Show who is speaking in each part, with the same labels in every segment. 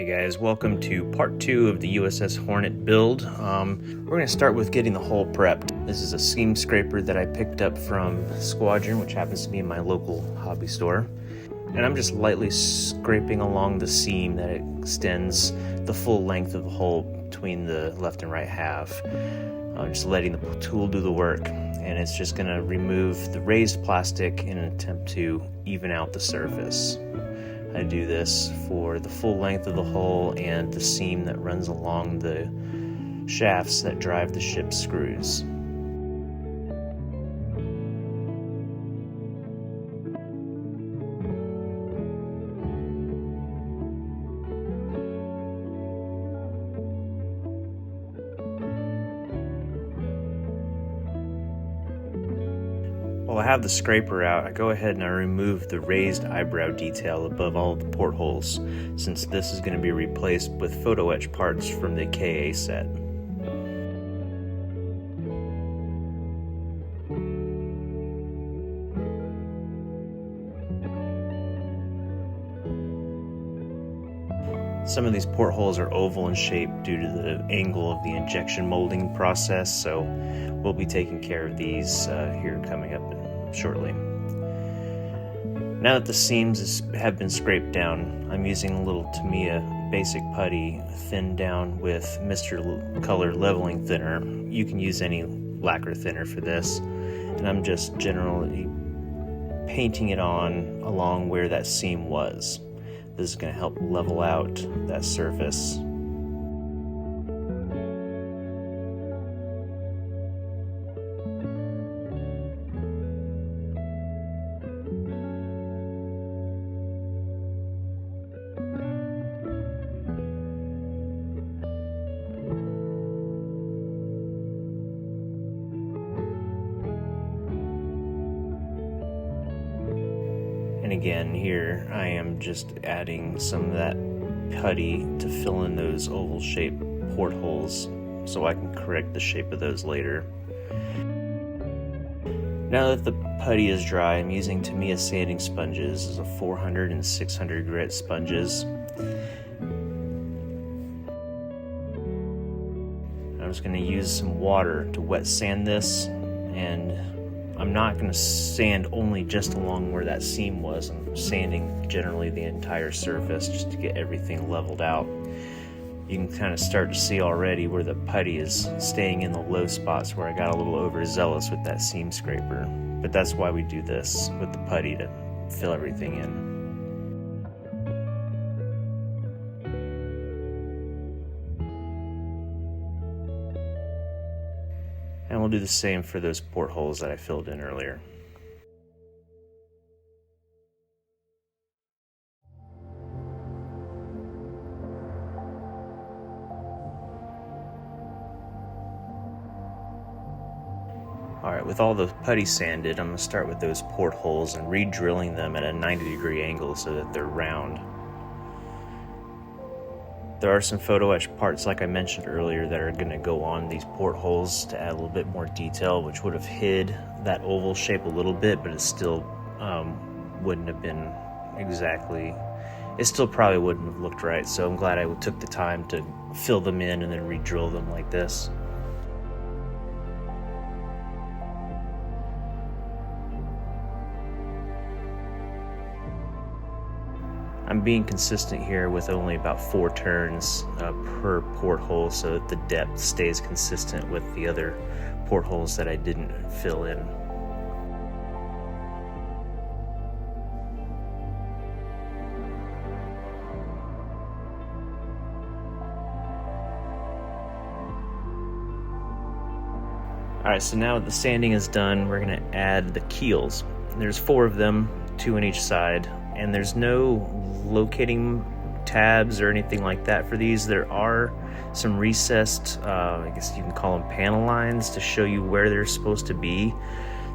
Speaker 1: Hey guys, welcome to part 2 of the USS Hornet build. We're going to start with getting the hull prepped. This is a seam scraper that I picked up from Squadron, which happens to be in my local hobby store. And I'm just lightly scraping along the seam that extends the full length of the hull between the left and right half. Just letting the tool do the work. And it's just going to remove the raised plastic in an attempt to even out the surface. I do this for the full length of the hull and the seam that runs along the shafts that drive the ship's screws. While I have the scraper out, I go ahead and I remove the raised eyebrow detail above all of the portholes, since this is going to be replaced with photo etch parts from the KA set. Some of these portholes are oval in shape due to the angle of the injection molding process, so we'll be taking care of these here coming up shortly. Now that the seams have been scraped down, I'm using a little Tamiya basic putty thinned down with Mr. Color leveling thinner. You can use any lacquer thinner for this, and I'm just generally painting it on along where that seam was. This is going to help level out that surface. And again, here I am just adding some of that putty to fill in those oval shaped portholes so I can correct the shape of those later. Now that the putty is dry, I'm using Tamiya sanding sponges. This is a 400 and 600 grit sponges. I'm just going to use some water to wet sand this, and I'm not going to sand only just along where that seam was. I'm sanding generally the entire surface just to get everything leveled out. You can kind of start to see already where the putty is staying in the low spots where I got a little overzealous with that seam scraper. But that's why we do this with the putty, to fill everything in. And we'll do the same for those portholes that I filled in earlier. Alright, with all the putty sanded, I'm going to start with those portholes and re-drilling them at a 90-degree angle so that they're round. There are some photo etch parts, like I mentioned earlier, that are going to go on these portholes to add a little bit more detail, which would have hid that oval shape a little bit, but it still wouldn't have been exactly, it still probably wouldn't have looked right. So I'm glad I took the time to fill them in and then re-drill them like this. I'm being consistent here with only about 4 turns per porthole so that the depth stays consistent with the other portholes that I didn't fill in. Alright, so now the sanding is done, we're going to add the keels. There's 4 of them, 2 on each side, and there's no locating tabs or anything like that for these. There are some recessed, I guess you can call them panel lines, to show you where they're supposed to be.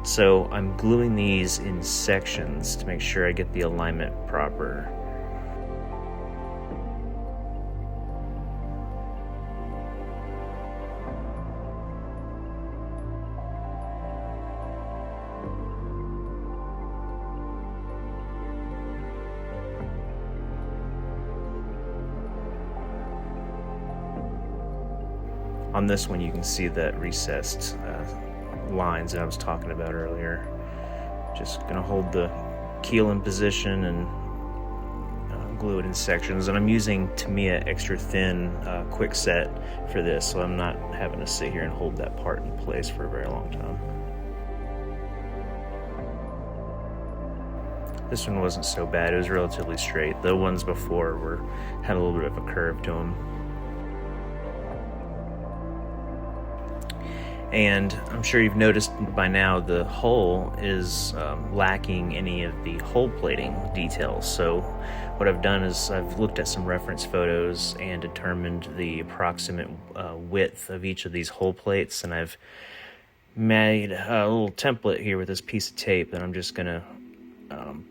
Speaker 1: So I'm gluing these in sections to make sure I get the alignment proper. On this one you can see that recessed lines that I was talking about earlier. Just gonna hold the keel in position and glue it in sections, and I'm using Tamiya extra thin quick set for this, so I'm not having to sit here and hold that part in place for a very long time. This one wasn't so bad, it was relatively straight. The ones before had a little bit of a curve to them. And I'm sure you've noticed by now the hull is lacking any of the hull plating details. So what I've done is I've looked at some reference photos and determined the approximate width of each of these hull plates, and I've made a little template here with this piece of tape that I'm just gonna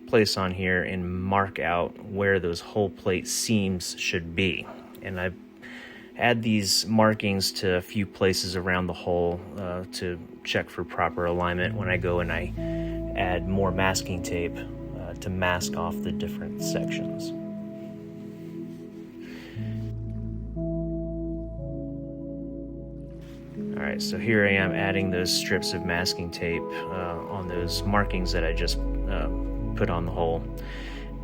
Speaker 1: place on here and mark out where those hull plate seams should be. And I add these markings to a few places around the hull to check for proper alignment when I go and I add more masking tape to mask off the different sections. Alright, so here I am adding those strips of masking tape on those markings that I just put on the hull.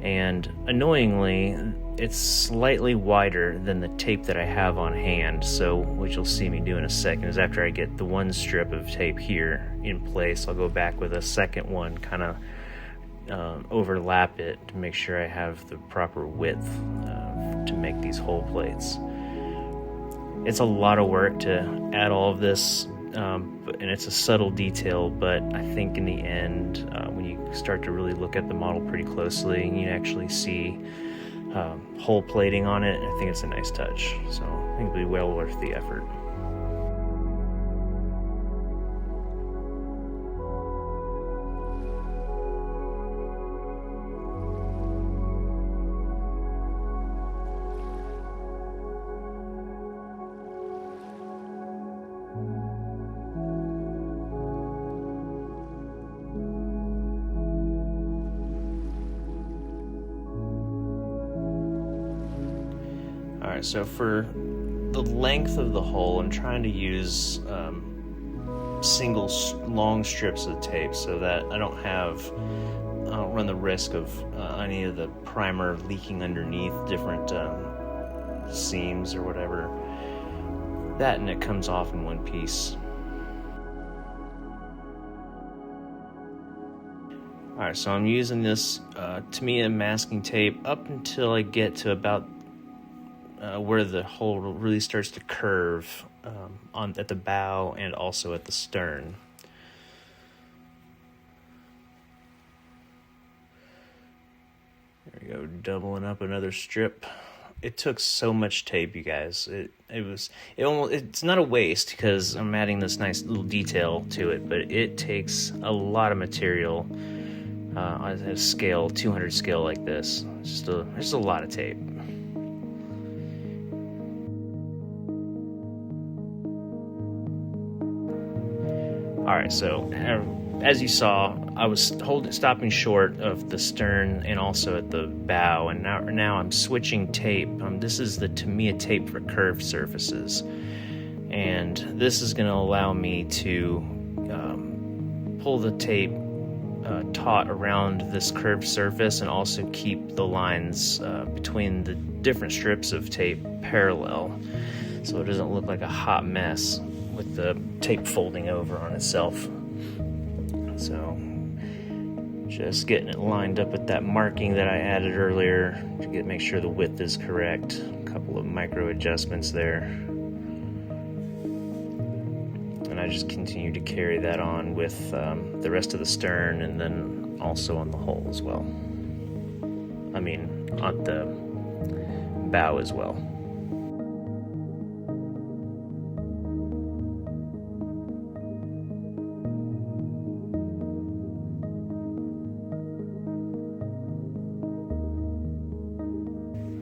Speaker 1: And annoyingly, it's slightly wider than the tape that I have on hand, so what you'll see me do in a second is after I get the one strip of tape here in place, I'll go back with a second one, kind of overlap it to make sure I have the proper width to make these hull plates. It's a lot of work to add all of this, and it's a subtle detail, but I think in the end, when you start to really look at the model pretty closely, you actually see hull plating on it, and I think it's a nice touch. So I think it'll be well worth the effort. Alright, so for the length of the hull, I'm trying to use single long strips of tape so that I don't run the risk of any of the primer leaking underneath different seams or whatever. That, and it comes off in one piece. Alright, so I'm using this Tamiya masking tape up until I get to about where the hull really starts to curve at the bow and also at the stern. There we go, doubling up another strip. It took so much tape, you guys. It's not a waste because I'm adding this nice little detail to it, but it takes a lot of material on a scale, 200 scale like this. It's just a lot of tape. Alright, so as you saw, I was stopping short of the stern and also at the bow, and now I'm switching tape. This is the Tamiya tape for curved surfaces, and this is going to allow me to pull the tape taut around this curved surface and also keep the lines between the different strips of tape parallel, so it doesn't look like a hot mess with the tape folding over on itself. So just getting it lined up with that marking that I added earlier to make sure the width is correct. A couple of micro adjustments there. And I just continue to carry that on with the rest of the stern and then also on the hull as well. I mean, on the bow as well.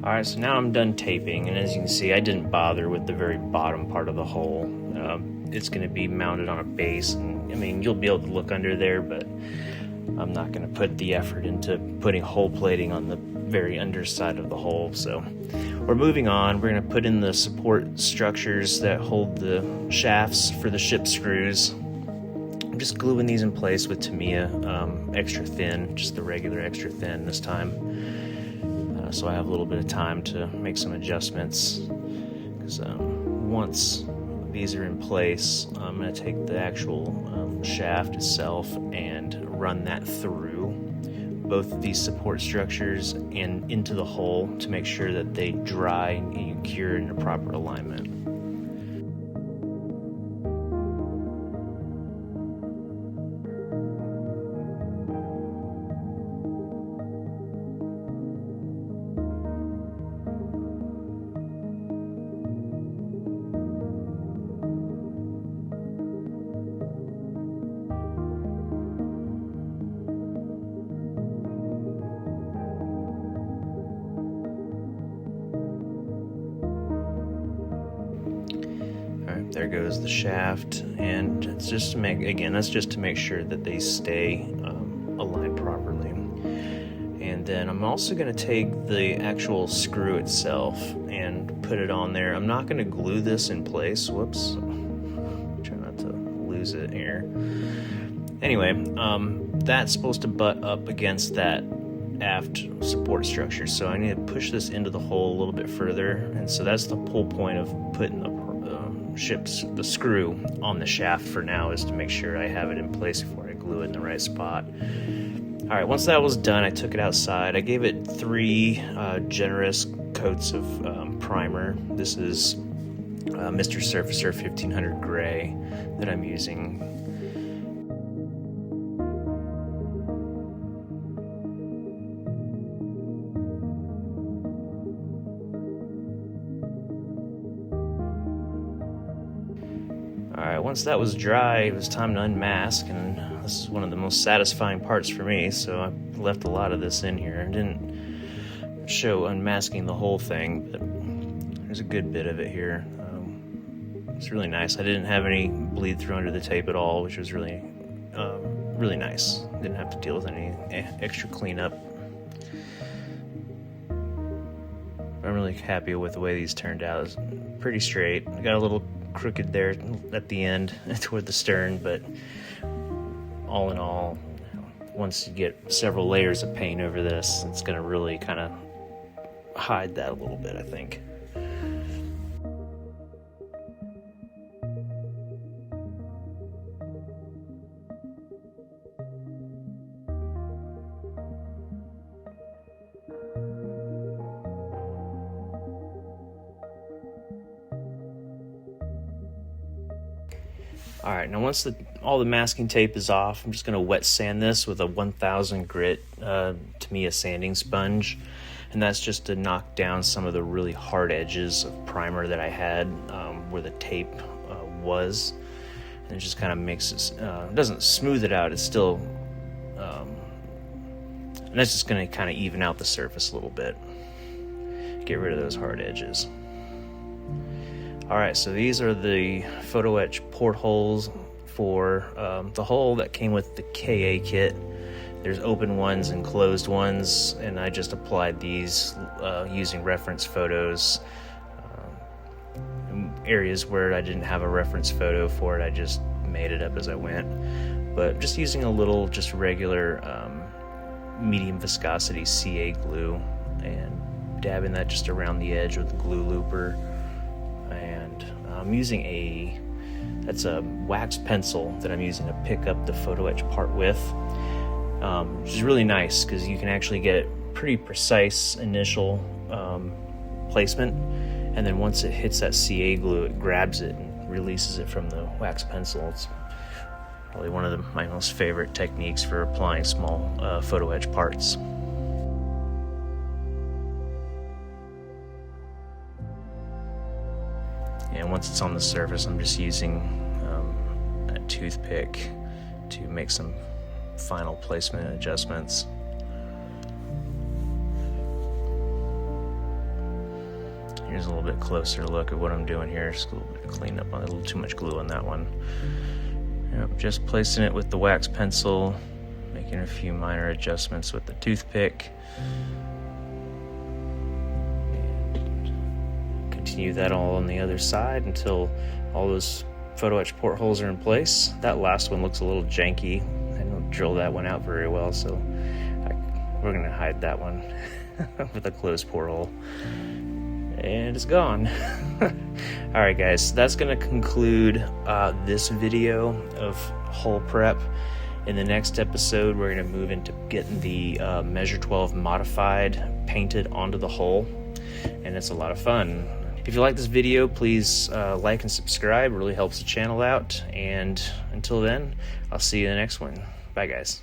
Speaker 1: Alright, so now I'm done taping, and as you can see, I didn't bother with the very bottom part of the hull. It's going to be mounted on a base, and I mean, you'll be able to look under there, but I'm not going to put the effort into putting hull plating on the very underside of the hull. So we're moving on. We're going to put in the support structures that hold the shafts for the ship screws. I'm just gluing these in place with Tamiya extra thin, just the regular extra thin this time. So I have a little bit of time to make some adjustments, because once these are in place, I'm going to take the actual shaft itself and run that through both of these support structures and into the hull to make sure that they dry and cure in the proper alignment. There goes the shaft, and it's just to make, again, that's just to make sure that they stay aligned properly. And then I'm also going to take the actual screw itself and put it on there. I'm not going to glue this in place. Whoops. Try not to lose it here. Anyway, that's supposed to butt up against that aft support structure, so I need to push this into the hole a little bit further, and so that's the whole point of putting the screw on the shaft for now, is to make sure I have it in place before I glue it in the right spot. All right, once that was done, I took it outside. I gave it 3 generous coats of primer. This is Mr. Surfacer 1500 Gray that I'm using. Alright, once that was dry, it was time to unmask, and this is one of the most satisfying parts for me, so I left a lot of this in here. I didn't show unmasking the whole thing, but there's a good bit of it here. It's really nice. I didn't have any bleed through under the tape at all, which was really nice. Didn't have to deal with any extra cleanup. I'm really happy with the way these turned out. It's pretty straight. I got a little crooked there at the end toward the stern, but all in all, once you get several layers of paint over this, it's going to really kind of hide that a little bit, I think. Alright, now once all the masking tape is off, I'm just going to wet sand this with a 1000 grit Tamiya sanding sponge. And that's just to knock down some of the really hard edges of primer that I had where the tape was. And it just kind of makes it, doesn't smooth it out, it's still, and that's just going to kind of even out the surface a little bit. Get rid of those hard edges. Alright, so these are the photo etch portholes for the hull that came with the KA kit. There's open ones and closed ones, and I just applied these using reference photos. Areas where I didn't have a reference photo for it, I just made it up as I went. But just using a little, just regular medium viscosity CA glue and dabbing that just around the edge with a glue looper. And I'm using that's a wax pencil that I'm using to pick up the photo etch part with, which is really nice because you can actually get pretty precise initial placement, and then once it hits that CA glue, it grabs it and releases it from the wax pencil. It's probably one of my most favorite techniques for applying small photo etch parts. And once it's on the surface, I'm just using a toothpick to make some final placement adjustments. Here's a little bit closer look at what I'm doing here. Just a little bit of cleanup, a little too much glue on that one. Yep, just placing it with the wax pencil, making a few minor adjustments with the toothpick. continue that all on the other side until all those photo etch portholes are in place. That last one looks a little janky. I don't drill that one out very well, so we're gonna hide that one with a closed porthole. And it's gone. All right, guys, that's gonna conclude this video of hull prep. In the next episode, we're gonna move into getting the Measure 12 modified, painted onto the hull, and it's a lot of fun. If you like this video, please like and subscribe. It really helps the channel out. And until then, I'll see you in the next one. Bye, guys.